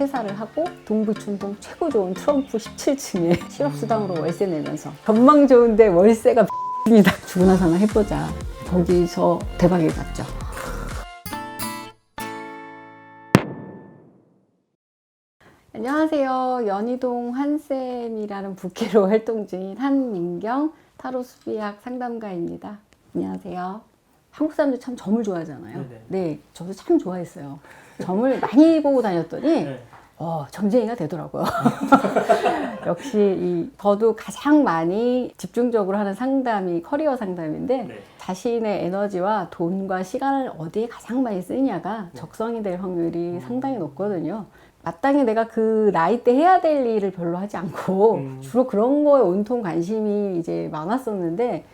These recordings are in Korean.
퇴사를 하고 동부춘동 최고 좋은 트럼프 17층에 실업수당으로 월세 내면서 전망 좋은데 월세가 입니다. 죽으나 사나 해보자. 거기서 대박이 났죠. 안녕하세요. 연희동 한쌤이라는 부캐로 활동 중인 한민경 타로 수비학 상담가입니다. 안녕하세요. 한국 사람들 참 점을 좋아하잖아요. 네네. 네, 저도 참 좋아했어요. 점을 많이 보고 다녔더니 네. 점쟁이가 되더라고요. 역시 저도 가장 많이 집중적으로 하는 상담이 커리어 상담인데 네. 자신의 에너지와 돈과 시간을 어디에 가장 많이 쓰느냐가 적성이 될 확률이 상당히 높거든요. 마땅히 내가 그 나이 때 해야 될 일을 별로 하지 않고 주로 그런 거에 온통 관심이 이제 많았었는데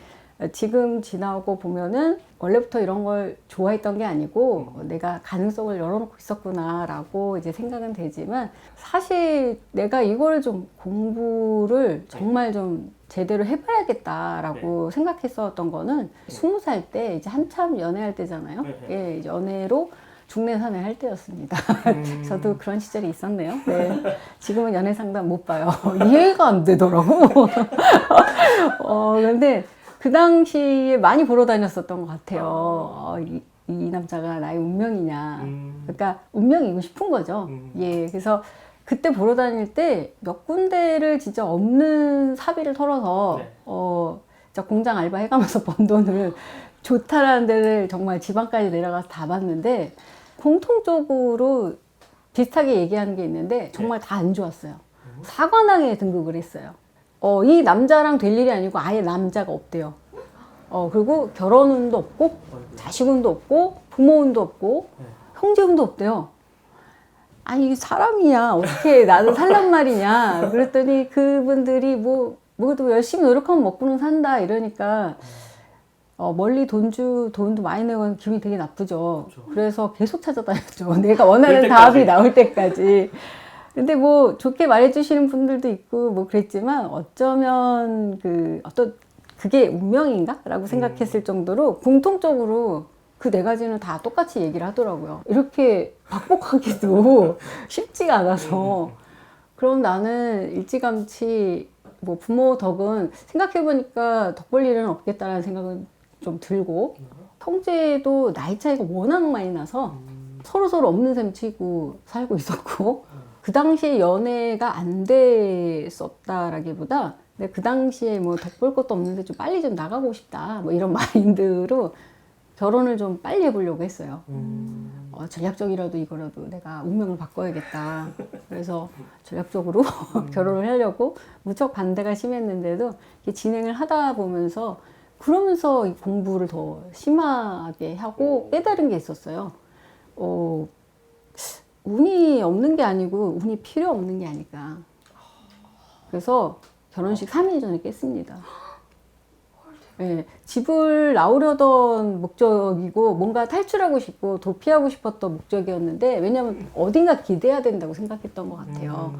지금 지나고 보면은 원래부터 이런 걸 좋아했던 게 아니고 내가 가능성을 열어놓고 있었구나 라고 이제 생각은 되지만 사실 내가 이거를 좀 공부를 정말 좀 제대로 해봐야겠다라고 생각했었던 거는 20살 때 이제 한참 연애할 때잖아요. 예, 연애로 중내산에 할 때였습니다. 저도 그런 시절이 있었네요. 네. 지금은 연애 상담 못 봐요. 이해가 안 되더라고. 근데 그 당시에 많이 보러 다녔었던 것 같아요. 이 남자가 나의 운명이냐. 그러니까 운명이고 싶은 거죠. 예. 그래서 그때 보러 다닐 때 몇 군데를 진짜 없는 사비를 털어서, 진짜 공장 알바 해가면서 번 돈을 좋다라는 데를 정말 지방까지 내려가서 다 봤는데, 공통적으로 비슷하게 얘기하는 게 있는데, 정말 다 안 좋았어요. 사관왕에 등극을 했어요. 이 남자랑 될 일이 아니고 아예 남자가 없대요. 그리고 결혼운도 없고, 자식운도 없고, 부모운도 없고, 형제운도 없대요. 아니, 사람이야. 어떻게 나는 살란 말이냐. 그랬더니 그분들이 뭐도 열심히 노력하면 먹고는 산다. 이러니까, 멀리 돈도 많이 내고 기분이 되게 나쁘죠. 그렇죠. 그래서 계속 찾아다녔죠. 내가 원하는 답이 나올 때까지. 근데 좋게 말해주시는 분들도 있고 그랬지만 어쩌면 그게 운명인가? 라고 생각했을 정도로 공통적으로 그 네 가지는 다 똑같이 얘기를 하더라고요. 이렇게 박복하기도 쉽지가 않아서. 그럼 나는 일찌감치 부모 덕은 생각해보니까 덕 볼 일은 없겠다라는 생각은 좀 들고 형제도 나이 차이가 워낙 많이 나서 서로 없는 셈 치고 살고 있었고 그 당시에 연애가 안 됐었다라기보다 그 당시에 덕 볼 것도 없는데 좀 빨리 좀 나가고 싶다 이런 마인드로 결혼을 좀 빨리 해보려고 했어요. 전략적이라도 이거라도 내가 운명을 바꿔야겠다. 그래서 전략적으로 결혼을 하려고 무척 반대가 심했는데도 진행을 하다 보면서 그러면서 공부를 더 심하게 하고 깨달은 게 있었어요. 운이 없는 게 아니고 운이 필요 없는 게 아닐까. 그래서 결혼식 3일 전에 깼습니다. 네, 집을 나오려던 목적이고 뭔가 탈출하고 싶고 도피하고 싶었던 목적이었는데 왜냐면 어딘가 기대야 된다고 생각했던 것 같아요.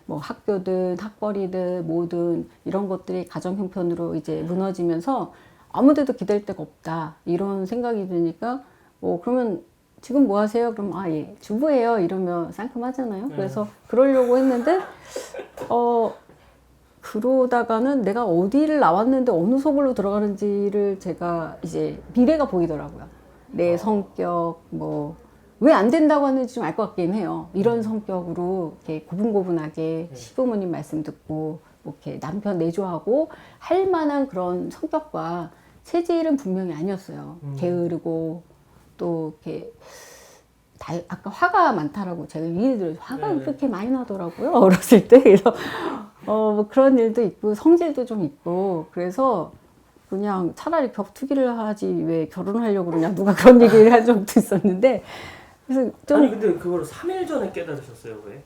학교든 학벌이든 뭐든 이런 것들이 가정 형편으로 이제 무너지면서 아무데도 기댈 데가 없다 이런 생각이 드니까 그러면 지금 뭐 하세요? 그럼 예 주부예요 이러면 상큼하잖아요. 그래서 그러려고 했는데 그러다가는 내가 어디를 나왔는데 어느 속으로 들어가는지를 제가 이제 미래가 보이더라고요. 내 성격 왜 안 된다고 하는지 좀 알 것 같긴 해요. 이런 성격으로 이렇게 고분고분하게 시부모님 말씀 듣고 이렇게 남편 내조하고 할 만한 그런 성격과 체질은 분명히 아니었어요. 게으르고 또 이렇게 아까 화가 많다라고 제가 얘기 들어요. 화가 그렇게 많이 나더라고요. 어렸을 때. 그래서 그런 일도 있고 성질도 좀 있고 그래서 그냥 차라리 격투기를 하지 왜 결혼하려고 그러냐 누가 그런 얘기를 한 적도 있었는데 그래서 좀 아니 근데 그걸 3일 전에 깨달으셨어요 왜?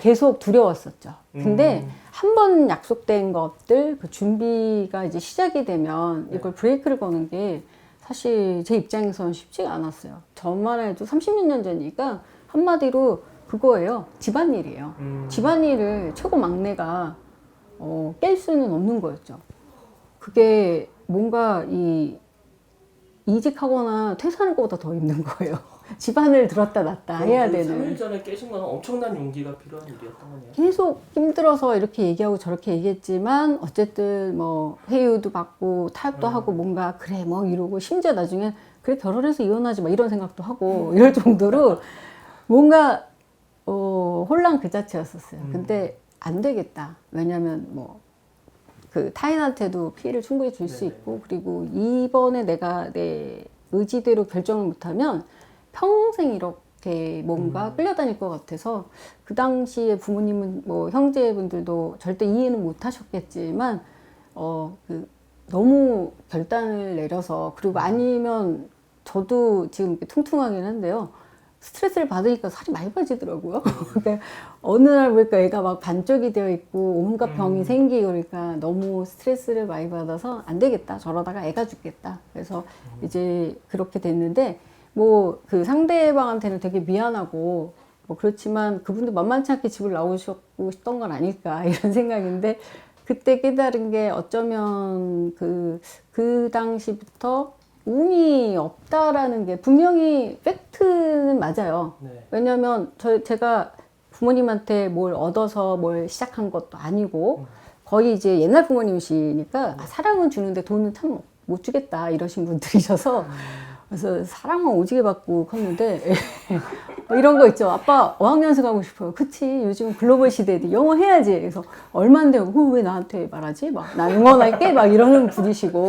계속 두려웠었죠. 근데 한 번 약속된 것들 그 준비가 이제 시작이 되면 이걸 브레이크를 거는 게 사실 제 입장에서는 쉽지가 않았어요. 저만 해도 30년 전이니까 한마디로 그거예요. 집안일이에요. 집안일을 최고 막내가 깰 수는 없는 거였죠. 그게 뭔가 이직하거나 퇴사하는 것보다 더 힘든 거예요. 집안을 들었다 놨다 해야 그 되는. 3일 전에 깨신 건 엄청난 용기가 필요한 일이었던 거네요. 계속 힘들어서 이렇게 얘기하고 저렇게 얘기했지만 어쨌든 뭐 회유도 받고 타협도 하고 뭔가 그래 뭐 이러고 심지어 나중에 그래 결혼해서 이혼하지 마 이런 생각도 하고 이럴 정도로 뭔가 혼란 그 자체였었어요. 근데 안 되겠다. 왜냐면 뭐 그 타인한테도 피해를 충분히 줄 수 있고 그리고 이번에 내가 내 의지대로 결정을 못하면 평생 이렇게 뭔가 끌려다닐 것 같아서 그 당시에 부모님은 뭐 형제분들도 절대 이해는 못 하셨겠지만 그 너무 결단을 내려서 그리고 아니면 저도 지금 이렇게 퉁퉁하긴 한데요. 스트레스를 받으니까 살이 많이 빠지더라고요. 그러니까 어느 날 보니까 애가 막 반쪽이 되어 있고 온갖 병이 생기고 그러니까 너무 스트레스를 많이 받아서 안 되겠다. 저러다가 애가 죽겠다. 그래서 이제 그렇게 됐는데 뭐 그 상대방한테는 되게 미안하고 뭐 그렇지만 그분도 만만치 않게 집을 나오셨고 싶던 건 아닐까 이런 생각인데 그때 깨달은 게 어쩌면 그 당시부터 운이 없다라는 게 분명히 팩트는 맞아요. 네. 왜냐면 제가 부모님한테 뭘 얻어서 뭘 시작한 것도 아니고 거의 이제 옛날 부모님이시니까 사랑은 주는데 돈은 참 못 주겠다 이러신 분들이셔서 그래서 사랑은 오지게 받고 컸는데 뭐 이런 거 있죠. 아빠 어학연수 가고 싶어요. 그치 요즘 글로벌 시대에 영어 해야지. 그래서 얼만데 왜 나한테 말하지? 막 나 응원할게 막 이러는 분이시고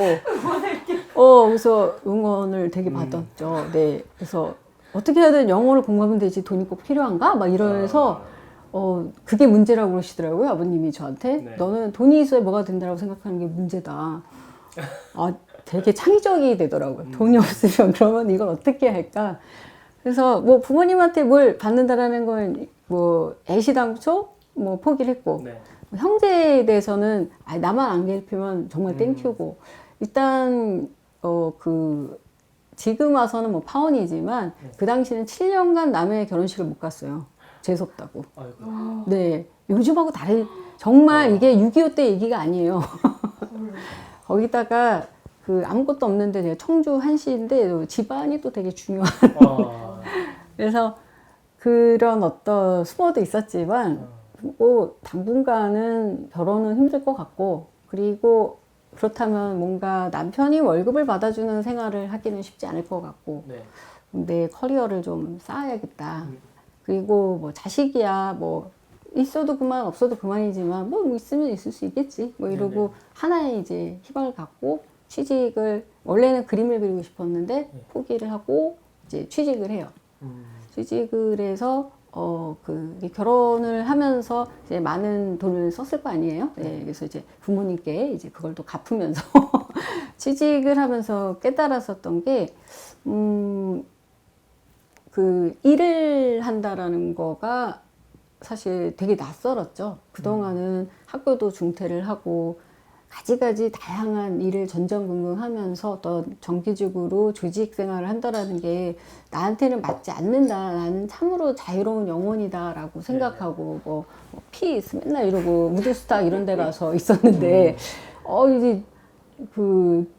그래서 응원을 되게 받았죠. 네. 그래서 어떻게 하든 영어를 공부하면 되지 돈이 꼭 필요한가? 막 이러면서 그게 문제라고 그러시더라고요. 아버님이 저한테. 네. 너는 돈이 있어야 뭐가 된다고 생각하는 게 문제다. 되게 창의적이 되더라고요. 돈이 없으면 그러면 이걸 어떻게 할까? 그래서 뭐 부모님한테 뭘 받는다라는 건 뭐 애시당초 뭐 포기를 했고 네. 형제에 대해서는 나만 안 괴롭히면 정말 땡큐고 일단 지금 와서는 뭐 파혼이지만 그 당시는 7년간 남의 결혼식을 못 갔어요. 재수없다고. 아이고. 네. 요즘하고 다른 정말 이게 6.25 때 얘기가 아니에요. 거기다가 아무것도 없는데 제가 청주 한시인데 집안이 또 되게 중요한 그래서 그런 어떤 수모도 있었지만 뭐 당분간은 결혼은 힘들 것 같고 그리고 그렇다면 뭔가 남편이 월급을 받아주는 생활을 하기는 쉽지 않을 것 같고 네. 내 커리어를 좀 쌓아야겠다. 그리고 뭐 자식이야 뭐 있어도 그만 없어도 그만이지만 뭐 있으면 있을 수 있겠지 뭐 이러고 네네. 하나의 이제 희망을 갖고 취직을 원래는 그림을 그리고 싶었는데 포기를 하고 이제 취직을 해요. 취직을 해서 결혼을 하면서 이제 많은 돈을 썼을 거 아니에요. 네, 그래서 이제 부모님께 이제 그걸 또 갚으면서 취직을 하면서 깨달았었던 게 일을 한다라는 거가 사실 되게 낯설었죠. 그동안은 학교도 중퇴를 하고 가지가지 다양한 일을 전전긍긍하면서 어떤 정기적으로 조직 생활을 한다라는 게 나한테는 맞지 않는다. 나는 참으로 자유로운 영혼이다라고 생각하고 뭐 피스 맨날 이러고 무드스타 이런 데 가서 있었는데 이제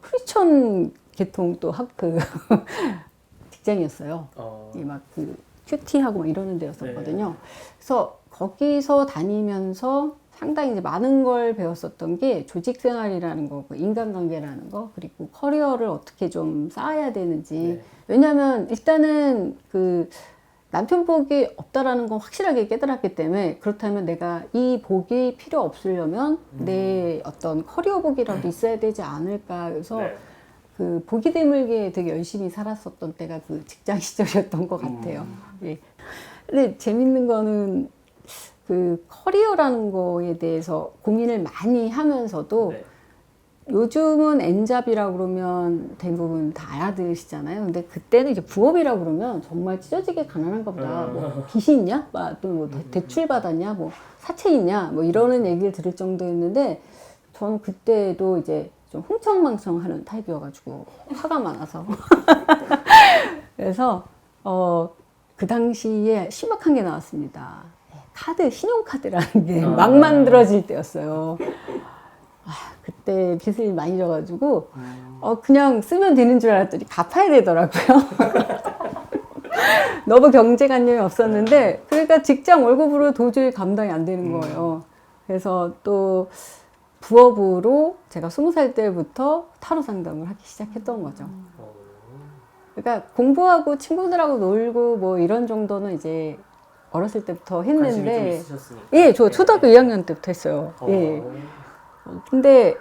크리스천 계통 또 직장이었어요. 막 큐티하고 막 이러는 데였었거든요. 그래서 거기서 다니면서 상당히 이제 많은 걸 배웠었던 게 조직 생활이라는 거, 인간관계라는 거, 그리고 커리어를 어떻게 좀 쌓아야 되는지. 네. 왜냐면 일단은 남편 복이 없다라는 건 확실하게 깨달았기 때문에 그렇다면 내가 이 복이 필요 없으려면 내 어떤 커리어 복이라도 있어야 되지 않을까. 그래서 네. 복이 드물게 되게 열심히 살았었던 때가 그 직장 시절이었던 것 같아요. 예. 근데 재밌는 거는 커리어라는 거에 대해서 고민을 많이 하면서도 네. 요즘은 N잡이라고 그러면 대부분 다 알아들으시잖아요. 근데 그때는 이제 부업이라고 그러면 정말 찢어지게 가난한가 보다. 뭐 빚이 있냐? 또 뭐 대출 받았냐? 뭐 사채 있냐? 뭐 이러는 얘기를 들을 정도였는데 저는 그때도 이제 좀 흥청망청하는 타입이어가지고 화가 많아서 그래서 그 당시에 심각한 게 나왔습니다. 신용카드라는 게 막 만들어질 때였어요. 그때 빚을 많이 져가지고 그냥 쓰면 되는 줄 알았더니 갚아야 되더라고요. 너무 경제관념이 없었는데 그러니까 직장 월급으로 도저히 감당이 안 되는 거예요. 그래서 또 부업으로 제가 20살 때부터 타로 상담을 하기 시작했던 거죠. 그러니까 공부하고 친구들하고 놀고 뭐 이런 정도는 이제 어렸을 때부터 관심이 좀 했는데 있으셨으니까. 예, 저 초등학교 2학년 때부터 했어요. 예. 근데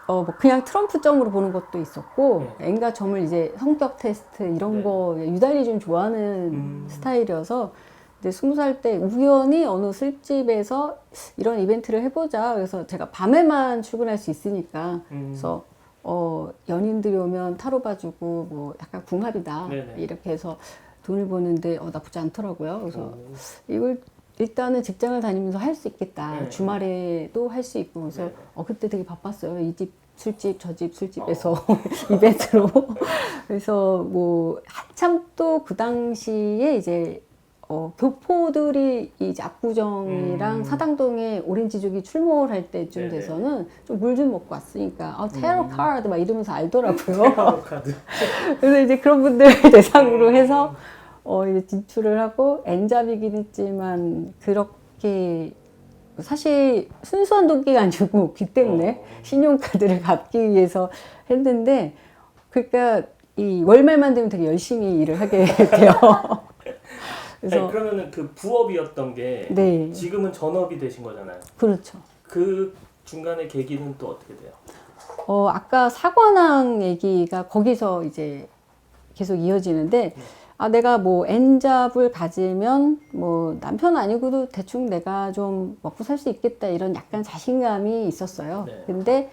뭐 그냥 트럼프 점으로 보는 것도 있었고 엔가 점을 이제 성격 테스트 이런 거 유달리 좀 좋아하는 스타일이어서 이제 20살 때 우연히 어느 술집에서 이런 이벤트를 해보자. 그래서 제가 밤에만 출근할 수 있으니까 그래서 연인들이 오면 타로 봐주고 뭐 약간 궁합이다 네네. 이렇게 해서 돈을 버는데 나쁘지 않더라고요. 그래서 이걸 일단은 직장을 다니면서 할 수 있겠다. 네. 주말에도 할 수 있고 그래서 네. 그때 되게 바빴어요. 이 집 술집 저 집 술집에서 이벤트로 그래서 뭐 한참 또 그 당시에 이제 교포들이 이제 압구정이랑 사당동에 오렌지족이 출몰할 때쯤 네네. 돼서는 좀 물 좀 먹고 왔으니까 테러 카드 막 이러면서 알더라고요. 테러 카드. 그래서 이제 그런 분들 대상으로 해서 이제 진출을 하고 엔잡이긴 했지만 그렇게 사실 순수한 동기가 아니고 그 때문에 신용카드를 갚기 위해서 했는데 그러니까 이 월말만 되면 되게 열심히 일을 하게 돼요. 그래서 아니, 그러면은 그 부업이었던 게 네. 지금은 전업이 되신 거잖아요. 그렇죠. 그 중간에 계기는 또 어떻게 돼요? 아까 사관왕 얘기가 거기서 이제 계속 이어지는데 내가 뭐 N잡을 가지면 뭐 남편 아니고도 대충 내가 좀 먹고 살 수 있겠다 이런 약간 자신감이 있었어요. 네. 근데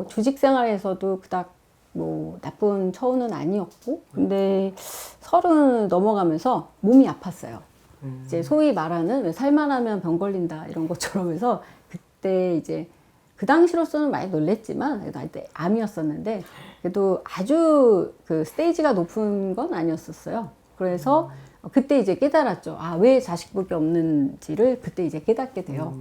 조직 생활에서도 그닥 뭐 나쁜 처우는 아니었고 근데 30 넘어가면서 몸이 아팠어요. 이제 소위 말하는 왜 살만하면 병 걸린다 이런 것처럼 해서 그때 이제 그 당시로서는 많이 놀랬지만 나 때 암이었었는데 그래도 아주 그 스테이지가 높은 건 아니었었어요. 그래서 그때 이제 깨달았죠. 왜 자식밖에 없는지를 그때 이제 깨닫게 돼요.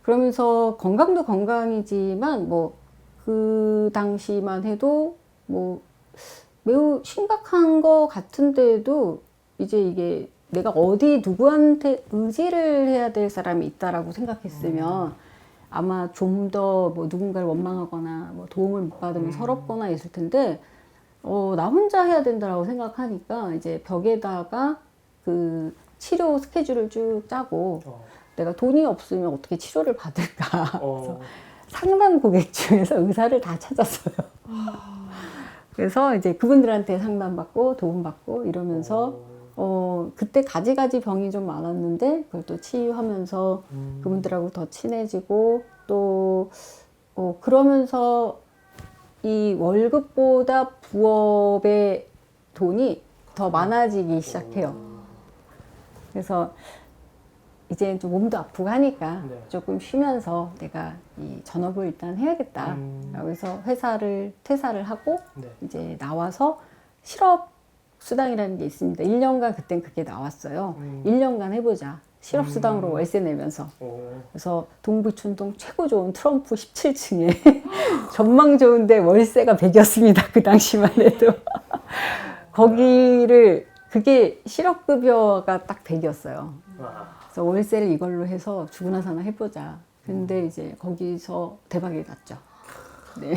그러면서 건강도 건강이지만 뭐 그 당시만 해도 뭐 매우 심각한 거 같은데도 이제 이게 내가 어디 누구한테 의지를 해야 될 사람이 있다라고 생각했으면 아마 좀 더 뭐 누군가를 원망하거나 뭐 도움을 못 받으면 서럽거나 있을 텐데 나 혼자 해야 된다라고 생각하니까 이제 벽에다가 그 치료 스케줄을 쭉 짜고 내가 돈이 없으면 어떻게 치료를 받을까. 그래서 상담 고객 중에서 의사를 다 찾았어요. 그래서 이제 그분들한테 상담받고 도움받고 이러면서 그때 가지가지 병이 좀 많았는데 그걸 또 치유하면서 그분들하고 더 친해지고 또 그러면서 이 월급보다 부업의 돈이 더 많아지기 시작해요. 그래서 이제 좀 몸도 아프고 하니까 조금 쉬면서 내가 이 전업을 일단 해야겠다. 그래서 회사를 퇴사를 하고 이제 나와서 실업 수당이라는 게 있습니다. 1년간 그땐 그게 나왔어요. 1년간 해보자. 실업 수당으로 월세 내면서. 그래서 동부춘동 최고 좋은 트럼프 17층에 전망 좋은데 월세가 100이었습니다. 그 당시만 해도. 거기를 그게 실업급여가 딱 100이었어요. 그래서 월세를 이걸로 해서 죽으나 사나 해보자. 근데 이제 거기서 대박이 났죠. 네.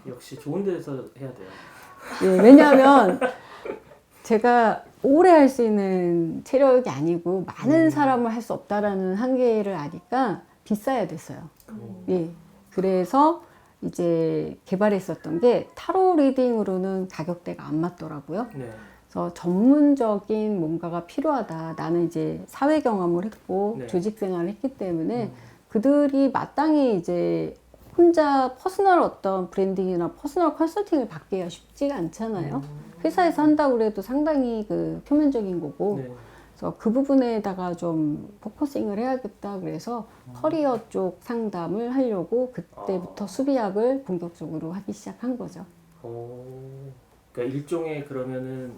역시 좋은 데서 해야 돼요. 네, 왜냐하면 제가 오래 할 수 있는 체력이 아니고 많은 사람을 할 수 없다라는 한계를 아니까 비싸야 됐어요. 예. 그래서 이제 개발했었던 게 타로 리딩으로는 가격대가 안 맞더라고요. 네. 그래서 전문적인 뭔가가 필요하다. 나는 이제 사회 경험을 했고 조직 생활을 했기 때문에 그들이 마땅히 이제 혼자 퍼스널 어떤 브랜딩이나 퍼스널 컨설팅을 받기가 쉽지가 않잖아요. 회사에서 한다고 그래도 상당히 그 표면적인 거고. 그래서 그 부분에다가 좀 포커싱을 해야겠다. 그래서 커리어 쪽 상담을 하려고 그때부터 수비학을 본격적으로 하기 시작한 거죠. 그러니까 일종의 그러면은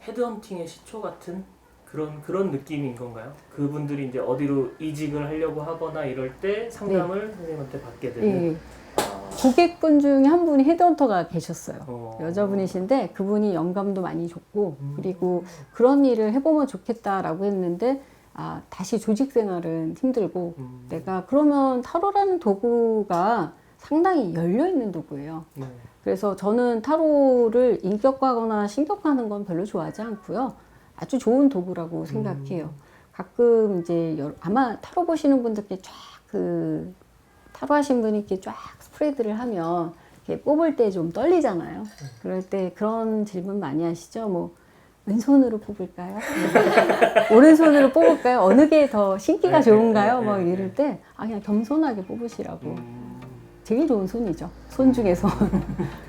헤드헌팅의 시초 같은 그런 느낌인 건가요? 그분들이 이제 어디로 이직을 하려고 하거나 이럴 때 상담을 선생님한테 받게 되는. 고객분 중에 한 분이 헤드헌터가 계셨어요. 어. 여자분이신데 그분이 영감도 많이 줬고 그리고 그런 일을 해보면 좋겠다라고 했는데 아, 다시 조직 생활은 힘들고 내가 그러면 타로라는 도구가 상당히 열려있는 도구예요. 네. 그래서 저는 타로를 인격화하거나 신격화하는 건 별로 좋아하지 않고요. 아주 좋은 도구라고 생각해요. 가끔 이제 아마 타로 보시는 분들께 쫙 타로 하신 분이 이렇게 쫙 스프레드를 하면 이렇게 뽑을 때 좀 떨리잖아요. 그럴 때 그런 질문 많이 하시죠. 뭐 왼손으로 뽑을까요? 오른손으로 뽑을까요? 어느 게 더 신기가 네, 좋은가요? 네, 막 네, 이럴 때 아, 그냥 겸손하게 뽑으시라고. 제일 좋은 손이죠. 손 중에서.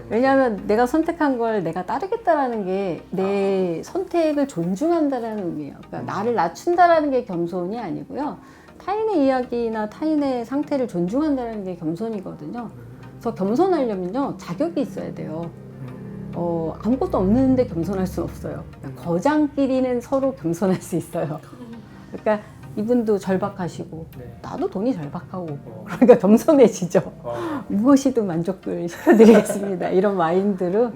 왜냐하면 내가 선택한 걸 내가 따르겠다라는 게 내 선택을 존중한다라는 의미예요. 그러니까 나를 낮춘다라는 게 겸손이 아니고요. 타인의 이야기나 타인의 상태를 존중한다는 게 겸손이거든요. 그래서 겸손하려면요, 자격이 있어야 돼요. 아무것도 없는데 겸손할 수는 없어요. 그러니까 거장끼리는 서로 겸손할 수 있어요. 그러니까 이분도 절박하시고 네. 나도 돈이 절박하고 그러니까 겸손해지죠. 무엇이든 만족을 시켜드리겠습니다. 이런 마인드로